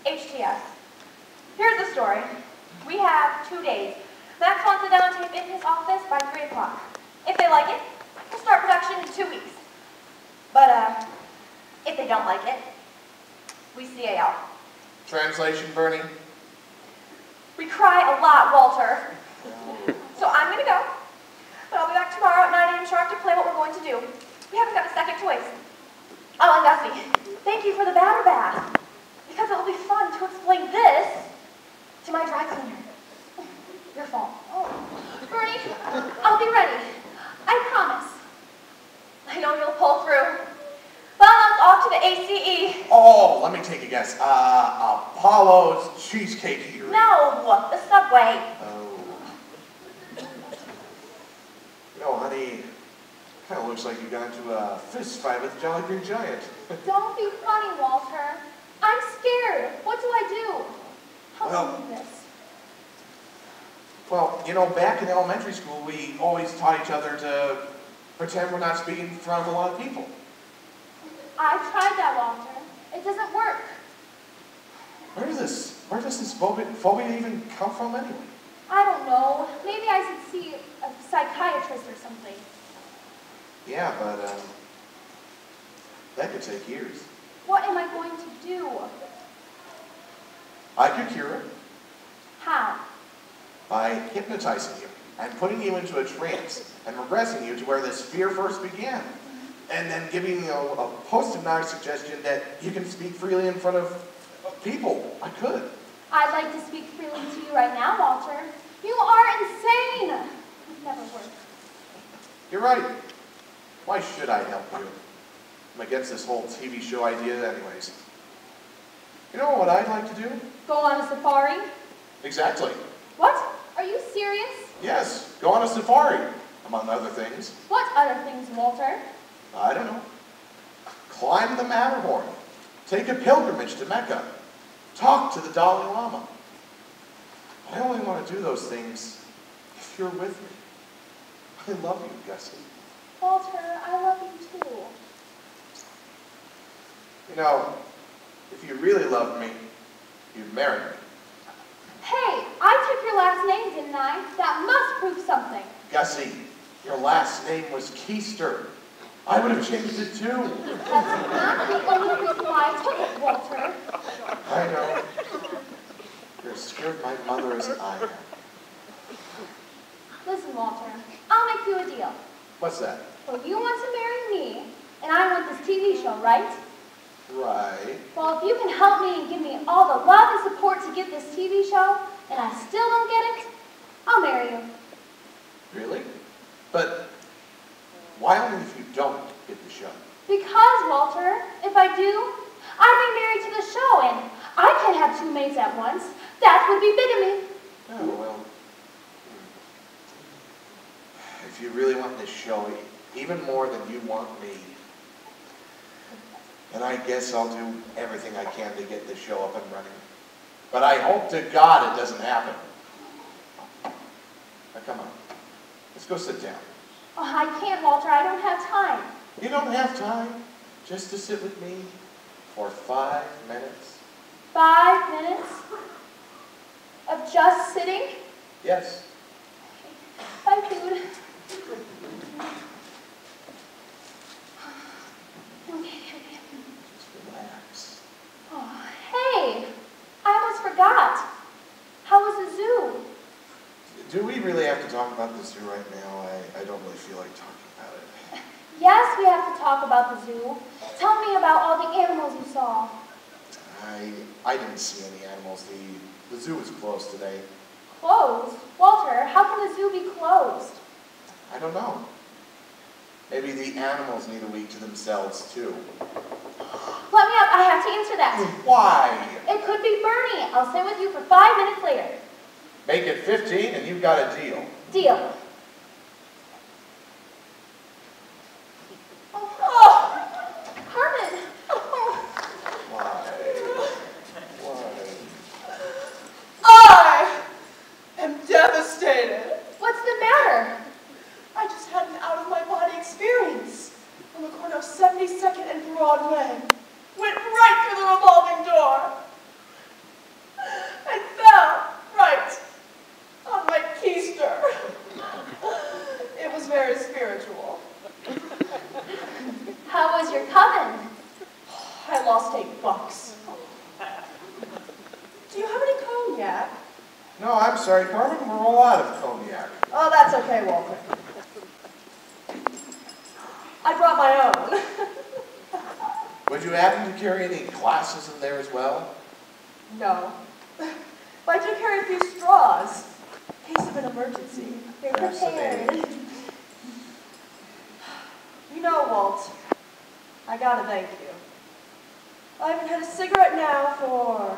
HTS. Here's the story. We have 2 days. Max wants the demo tape in his office by 3 o'clock. If they like it, we'll start production in 2 weeks. But, if they don't like it, we CAL. Translation, Bernie? We cry a lot, Walter. So I'm gonna go, but I'll be back tomorrow at 9 a.m. sharp to plan what we're going to do. We haven't got a second choice. Oh, and Gussie, thank you for the batter bath, because it will be fun to explain this to my dry cleaner. Your fault. Oh, Bernie, I'll be ready. I promise. I know you'll pull through. Well, now it's off to the ACE. Oh, let me take a guess. Apollo's Cheesecake Eatery. No, the Subway. Oh. You know, honey, kind of looks like you got into a fist fight with Jolly Green Giant. Don't be funny, Walter. I'm scared. What do I do? Help me with this. Well, you know, back in elementary school, we always taught each other to pretend we're not speaking in front of a lot of people. I've tried that, Walter. It doesn't work. Where does this phobia even come from anyway? I don't know. Maybe I should see a psychiatrist or something. Yeah, but that could take years. What am I going to do? I could cure it How? by hypnotizing you and putting you into a trance and regressing you to where this fear first began. And then giving you a post-hypnotic suggestion that you can speak freely in front of people. I could. I'd like to speak freely to you right now, Walter. You are insane. It never worked. You're right. Why should I help you? I'm against this whole TV show idea anyways. You know what I'd like to do? Go on a safari? Exactly. What? Are you serious? Yes, go on a safari, among other things. What other things, Walter? I don't know. Climb the Matterhorn. Take a pilgrimage to Mecca. Talk to the Dalai Lama. I only want to do those things if you're with me. I love you, Gussie. Walter, I love you too. You know, if you really loved me, you'd marry me. Hey, I took your last name, didn't I? That must prove something. Gussie, your last name was Keister. I would have changed it too. That's not the only reason why I took it, Walter. I know. You're as scared of my mother as I am. Listen, Walter, I'll make you a deal. What's that? Well, you want to marry me, and I want this TV show, right? Right. Well, if you can help me and give me all the love and support to get this TV show, and I still don't get it, I'll marry you. Really? But why only if you don't get the show? Because, Walter, if I do, I'd be married to the show, and I can't have 2 mates at once. That would be bigamy. Oh, well. If you really want this show, even more than you want me, then I guess I'll do everything I can to get this show up and running. But I hope to God it doesn't happen. Now, come on. Let's go sit down. Oh, I can't, Walter. I don't have time. You don't have time just to sit with me for 5 minutes? 5 minutes of just sitting? Yes. Bye, food. Okay. Just relax. Oh, hey, I almost forgot. How was the zoo? Do we really have to talk about the zoo right now? I don't really feel like talking about it. Yes, we have to talk about the zoo. Tell me about all the animals you saw. I didn't see any animals. The zoo was closed today. Closed? Walter, how can the zoo be closed? I don't know. Maybe the animals need a week to themselves, too. Let me up. I have to answer that. Why? It could be Bernie. I'll sit with you for 5 minutes later. Make it 15 and you've got a deal. Deal. Oh, Herman. Why? I am devastated. What's the matter? I just had an out-of-my-body experience on the corner of 72nd and Broadway. Went right through the revolving door. take bucks. Do you have any cognac? No, I'm sorry, Carmen, we're all out of cognac. Oh, that's okay, Walter. I brought my own. Would you happen to carry any glasses in there as well? No. But I do carry a few straws, in case of an emergency. You're prepared. You know, Walt, I gotta thank you. I haven't had a cigarette now for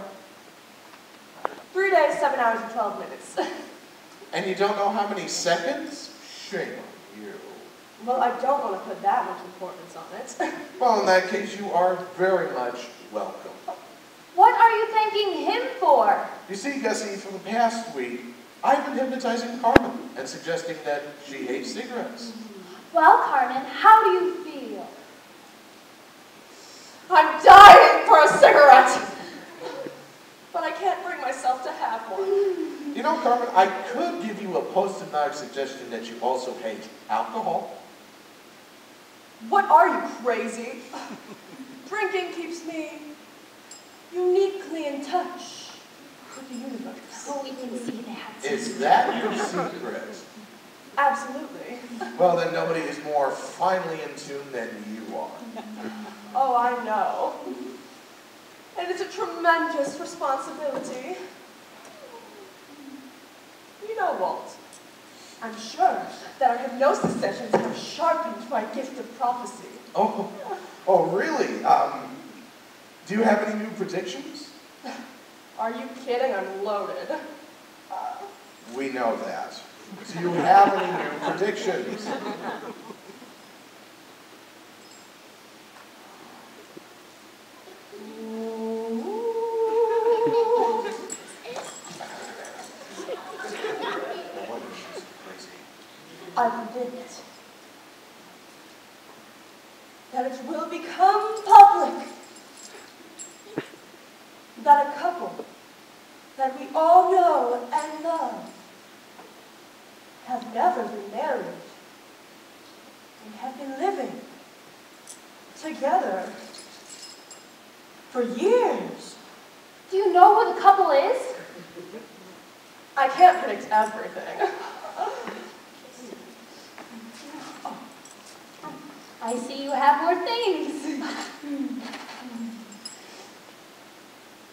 3 days, 7 hours, and 12 minutes. And you don't know how many seconds? Shame on you. Well, I don't want to put that much importance on it. Well, in that case, you are very much welcome. What are you thanking him for? You see, Gussie, for the past week, I've been hypnotizing Carmen and suggesting that she hates cigarettes. Well, Carmen, how do you feel? I'm dying for a cigarette! But I can't bring myself to have one. You know, Carmen, I could give you a post-it knife suggestion that you also hate alcohol. What are you, crazy? Drinking keeps me uniquely in touch with the universe. Oh, we can see that. Is that your secret? Absolutely. Well, then nobody is more finely in tune than you are. Oh, I know. And it's a tremendous responsibility. You know, Walt, I'm sure that our hypnosis sessions have sharpened my gift of prophecy. Oh, really? Do you have any new predictions? Are you kidding? I'm loaded. We know that. Do you have any new predictions? I predict that it will become public that a couple that we all know and love have never been married and have been living together for years. Do you know who the couple is? I can't predict everything. I see you have more things.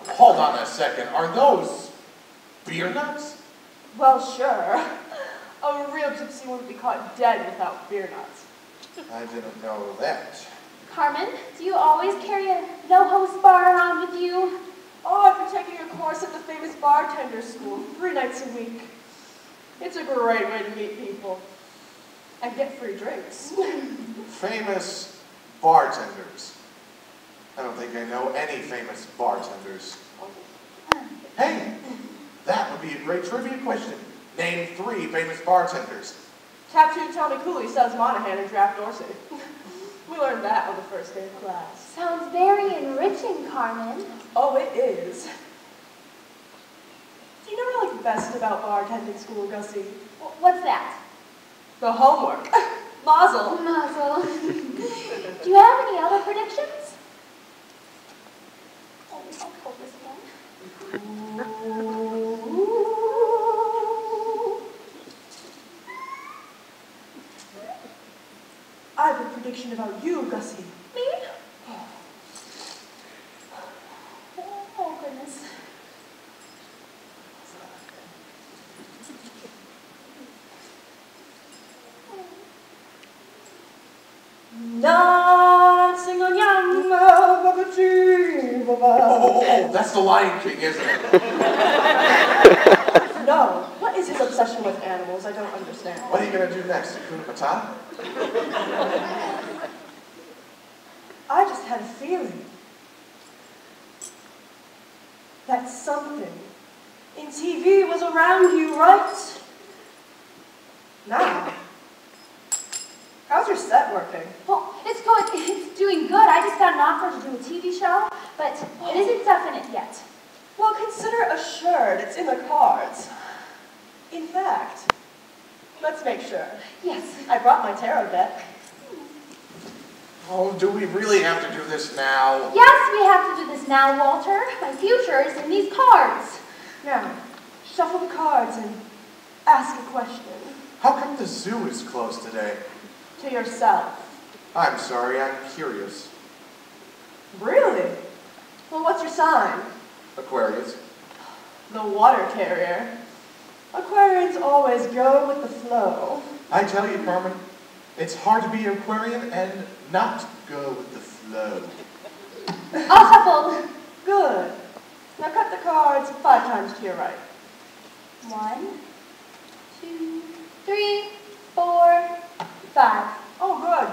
Hold on a second. Are those beer nuts? Well, sure. A real gypsy wouldn't be caught dead without beer nuts. I didn't know that. Carmen, do you always carry a no-host bar around with you? Oh, I've been taking a course at the famous bartender school 3 nights a week. It's a great way to meet people and get free drinks. Famous bartenders. I don't think I know any famous bartenders. Hey, that would be a great trivia question. Name 3 famous bartenders. Tattooed Tony Cooley says Monahan and Draft Dorsey. We learned that on the first day of class. Sounds very enriching, Carmen. Oh, it is. Do you know what I like best about bartending school, Gussie? What's that? The homework. Mazel. Muzzle. Do you have any other predictions? Oh, I'll hold this again. I have a prediction about you, Gussie. Me? Oh, goodness. Dancing on Yama, Oh, that's the Lion King, isn't it? No. What is his obsession with animals? I don't understand. What are you going to do next? Hakuna Matata? I just had a feeling that something in TV was around you right now. How's your set working? Well, it's doing good. I just got an offer to do a TV show, but it isn't definite yet. Well, consider assured. It's in the cards. In fact, let's make sure. Yes. I brought my tarot deck. Oh, do we really have to do this now? Yes, we have to do this now, Walter. My future is in these cards. Now, shuffle the cards and ask a question. How come the zoo is closed today? To yourself. I'm sorry, I'm curious. Really? Well, what's your sign? Aquarius. The water carrier. Aquarians always go with the flow. I tell you, Carmen, it's hard to be an Aquarian and not go with the flow. All shuffled. Good. Now cut the cards 5 times to your right. 1, 2, 3, 4, 5. Oh, good.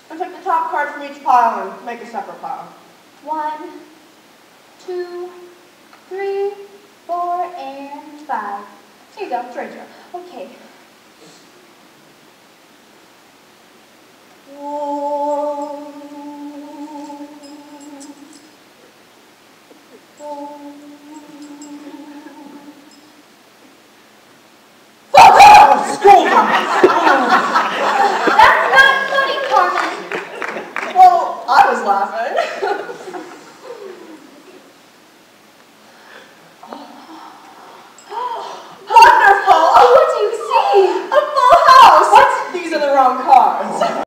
And take the top card from each pile and make a separate pile. 1, 2, 3, 4, and 5. Here you go, treasure. Okay. Scold him!